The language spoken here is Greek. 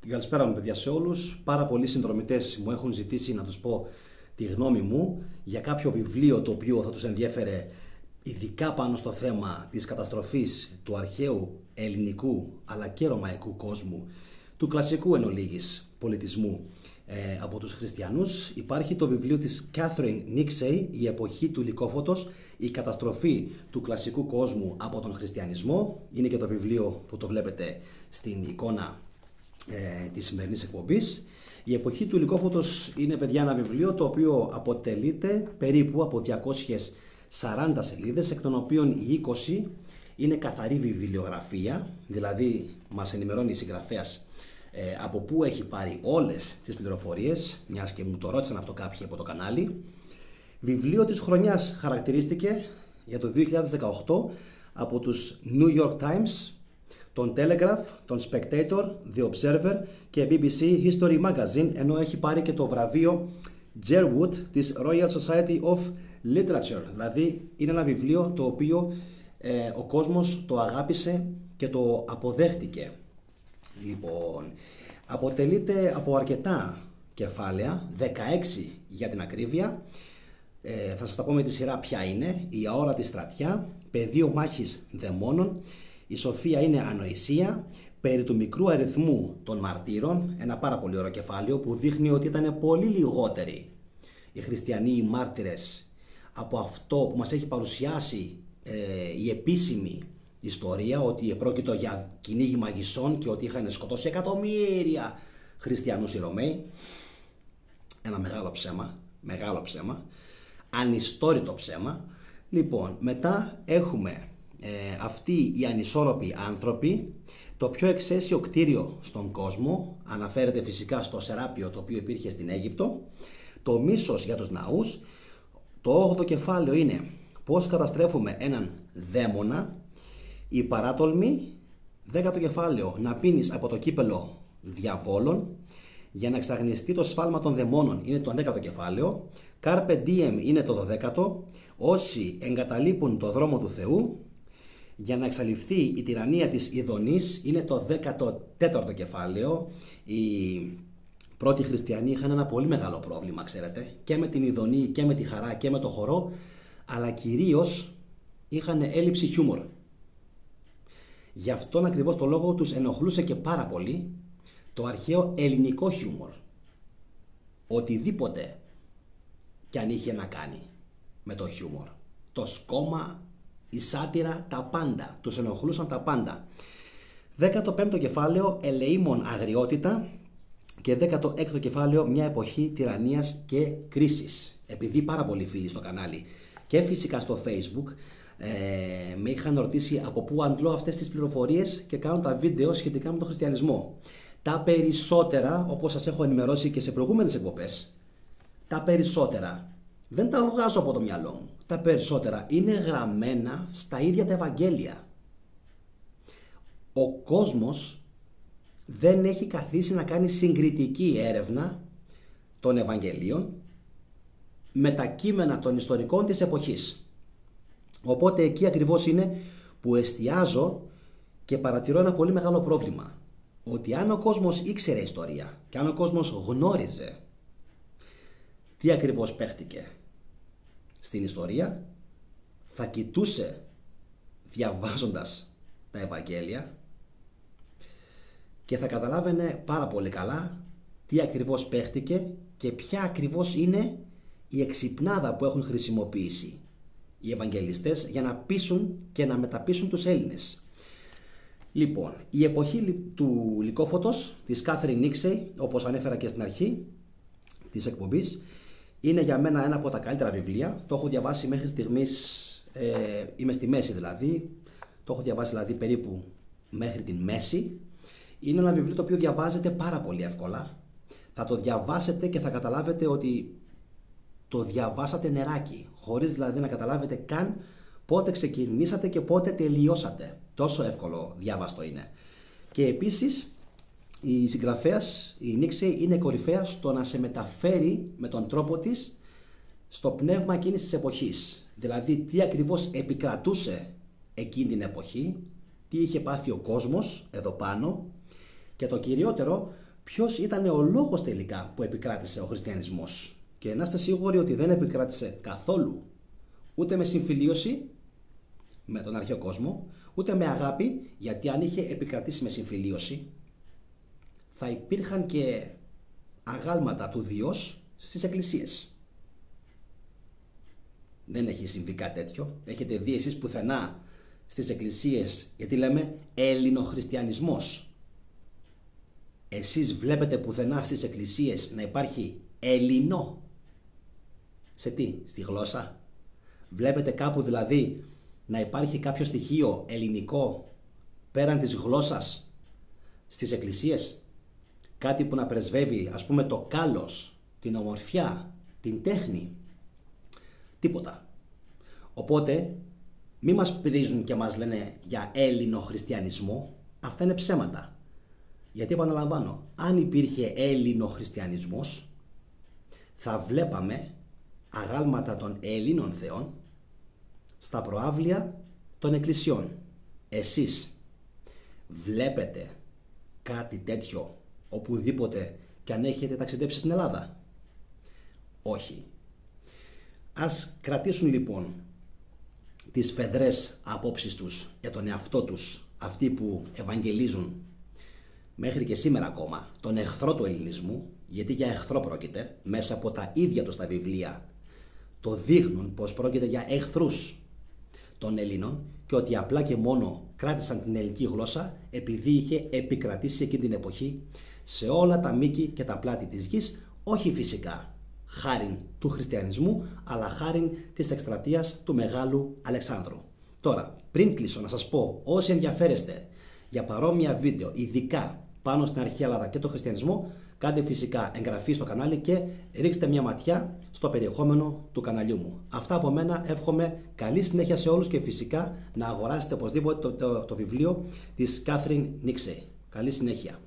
Καλησπέρα μου παιδιά σε όλους. Πάρα πολλοί συνδρομητές μου έχουν ζητήσει να τους πω τη γνώμη μου για κάποιο βιβλίο το οποίο θα τους ενδιέφερε ειδικά πάνω στο θέμα της καταστροφής του αρχαίου ελληνικού αλλά και ρωμαϊκού κόσμου, του κλασικού εν ολίγης πολιτισμού από τους χριστιανούς. Υπάρχει το βιβλίο της Catherine Nixey, «Η εποχή του λυκόφωτος, η καταστροφή του κλασικού κόσμου από τον χριστιανισμό». Είναι και το βιβλίο που το βλέπετε στην εικόνα της σημερινής εκπομπής. Η εποχή του λυκόφωτος είναι, παιδιά, ένα βιβλίο το οποίο αποτελείται περίπου από 240 σελίδες, εκ των οποίων οι 20 είναι καθαρή βιβλιογραφία, δηλαδή μας ενημερώνει η συγγραφέας από πού έχει πάρει όλες τις πληροφορίες, μιας και μου το ρώτησαν αυτό κάποιοι από το κανάλι. Βιβλίο της χρονιάς χαρακτηρίστηκε για το 2018 από τους New York Times, τον Telegraph, τον Spectator, The Observer και BBC History Magazine, ενώ έχει πάρει και το βραβείο Jerwood της Royal Society of Literature. Δηλαδή είναι ένα βιβλίο το οποίο ο κόσμος το αγάπησε και το αποδέχτηκε. Λοιπόν, αποτελείται από αρκετά κεφάλαια, 16 για την ακρίβεια. Θα σας τα πω με τη σειρά ποια είναι. Η αόρατη στρατιά, πεδίο μάχης δαιμόνων, η σοφία είναι ανοησία, περί του μικρού αριθμού των μαρτύρων, ένα πάρα πολύ ωραίο κεφάλαιο που δείχνει ότι ήταν πολύ λιγότεροι οι χριστιανοί οι μάρτυρες από αυτό που μας έχει παρουσιάσει η επίσημη ιστορία, ότι επρόκειτο για κυνήγι μαγισσών και ότι είχαν σκοτώσει εκατομμύρια χριστιανούς οι Ρωμαίοι. Ένα μεγάλο ψέμα, ανιστόρητο ψέμα. Λοιπόν, μετά έχουμε αυτοί οι ανισόρροποι άνθρωποι, το πιο εξαίσιο κτίριο στον κόσμο, αναφέρεται φυσικά στο Σεράπιο το οποίο υπήρχε στην Αίγυπτο, το μίσος για τους ναούς. Το 8ο κεφάλαιο είναι πώς καταστρέφουμε έναν δαίμονα, η παράτολμη. 10ο κεφάλαιο, να πίνεις από το κύπελο διαβόλων για να εξαγνιστεί το σφάλμα των δαιμόνων, είναι το 11ο κεφάλαιο. Carpe diem είναι το 12ο, όσοι εγκαταλείπουν το δρόμο του Θεού για να εξαλειφθεί η τυραννία της ειδονής, είναι το 14ο κεφάλαιο. Οι πρώτοι χριστιανοί είχαν ένα πολύ μεγάλο πρόβλημα, ξέρετε, και με την ειδονή και με τη χαρά και με το χορό, αλλά κυρίως είχαν έλλειψη χιούμορ. Γι' αυτόν ακριβώς το λόγο τους ενοχλούσε και πάρα πολύ το αρχαίο ελληνικό χιούμορ. Οτιδήποτε κι αν είχε να κάνει με το χιούμορ, το σκόμα, η σάτυρα, τα πάντα, τους ενοχλούσαν τα πάντα. 15ο κεφάλαιο, ελεήμων αγριότητα, και 16ο κεφάλαιο, μια εποχή τυραννίας και κρίσης. Επειδή πάρα πολλοί φίλοι στο κανάλι και φυσικά στο Facebook με είχαν ρωτήσει από πού αντλώ αυτές τις πληροφορίες και κάνω τα βίντεο σχετικά με τον χριστιανισμό. Τα περισσότερα, όπως σας έχω ενημερώσει και σε προηγούμενες εκπομπές, τα περισσότερα δεν τα βγάζω από το μυαλό μου. Τα περισσότερα είναι γραμμένα στα ίδια τα Ευαγγέλια. Ο κόσμος δεν έχει καθίσει να κάνει συγκριτική έρευνα των Ευαγγελίων με τα κείμενα των ιστορικών της εποχής. Οπότε εκεί ακριβώς είναι που εστιάζω και παρατηρώ ένα πολύ μεγάλο πρόβλημα. Ότι αν ο κόσμος ήξερε ιστορία και αν ο κόσμος γνώριζε τι ακριβώς παίχτηκε στην ιστορία, θα κοιτούσε διαβάζοντας τα Ευαγγέλια και θα καταλάβαινε πάρα πολύ καλά τι ακριβώς παίχτηκε και ποια ακριβώς είναι η εξυπνάδα που έχουν χρησιμοποιήσει οι Ευαγγελιστές για να πείσουν και να μεταπείσουν τους Έλληνες. Λοιπόν, η εποχή του λυκόφωτος της Catherine Nixey, όπως ανέφερα και στην αρχή της εκπομπής, είναι για μένα ένα από τα καλύτερα βιβλία. Το έχω διαβάσει μέχρι στιγμής, είμαι στη μέση δηλαδή, το έχω διαβάσει δηλαδή περίπου μέχρι την μέση. Είναι ένα βιβλίο το οποίο διαβάζεται πάρα πολύ εύκολα. Θα το διαβάσετε και θα καταλάβετε ότι το διαβάσατε νεράκι, χωρίς δηλαδή να καταλάβετε καν πότε ξεκινήσατε και πότε τελειώσατε. Τόσο εύκολο διάβαστο είναι. Και επίσης η συγγραφέας, η Nixey, είναι κορυφαία στο να σε μεταφέρει με τον τρόπο της στο πνεύμα εκείνης της εποχής. Δηλαδή τι ακριβώς επικρατούσε εκείνη την εποχή, τι είχε πάθει ο κόσμος εδώ πάνω και το κυριότερο, ποιος ήταν ο λόγος τελικά που επικράτησε ο χριστιανισμός. Και να είστε σίγουροι ότι δεν επικράτησε καθόλου ούτε με συμφιλίωση με τον αρχαίο κόσμο, ούτε με αγάπη, γιατί αν είχε επικρατήσει με συμφιλίωση θα υπήρχαν και αγάλματα του Διός στις εκκλησίες. Δεν έχει συμβεί κάτι τέτοιο. Έχετε δει εσείς πουθενά στις εκκλησίες, γιατί λέμε ελληνοχριστιανισμός, εσείς βλέπετε πουθενά στις εκκλησίες να υπάρχει ελληνό? Σε τι? Στη γλώσσα? Βλέπετε κάπου δηλαδή να υπάρχει κάποιο στοιχείο ελληνικό πέραν της γλώσσας στις εκκλησίες? Κάτι που να πρεσβεύει, ας πούμε, το κάλος, την ομορφιά, την τέχνη? Τίποτα. Οπότε μη μας πρίζουν και μας λένε για Έλληνο χριστιανισμό. Αυτά είναι ψέματα. Γιατί επαναλαμβάνω, αν υπήρχε Έλληνο χριστιανισμός θα βλέπαμε αγάλματα των Ελλήνων θεών στα προαύλια των εκκλησιών. Εσείς βλέπετε κάτι τέτοιο οπουδήποτε και αν έχετε ταξιδέψει στην Ελλάδα? Όχι. Ας κρατήσουν λοιπόν τις φεδρές απόψεις τους για τον εαυτό τους, αυτοί που ευαγγελίζουν μέχρι και σήμερα ακόμα τον εχθρό του ελληνισμού, γιατί για εχθρό πρόκειται, μέσα από τα ίδια τους τα βιβλία το δείχνουν πως πρόκειται για εχθρούς των Ελλήνων και ότι απλά και μόνο κράτησαν την ελληνική γλώσσα επειδή είχε επικρατήσει εκείνη την εποχή σε όλα τα μήκη και τα πλάτη της γης, όχι φυσικά χάριν του χριστιανισμού, αλλά χάριν της εκστρατείας του Μεγάλου Αλεξάνδρου. Τώρα, πριν κλείσω, να σας πω, όσοι ενδιαφέρεστε για παρόμοια βίντεο, ειδικά πάνω στην αρχαία Ελλάδα και τον χριστιανισμό, κάντε φυσικά εγγραφή στο κανάλι και ρίξτε μια ματιά στο περιεχόμενο του καναλιού μου. Αυτά από μένα, εύχομαι καλή συνέχεια σε όλους και φυσικά να αγοράσετε οπωσδήποτε το βιβλίο της Κάθριν Νίξεϊ. Καλή συνέχεια.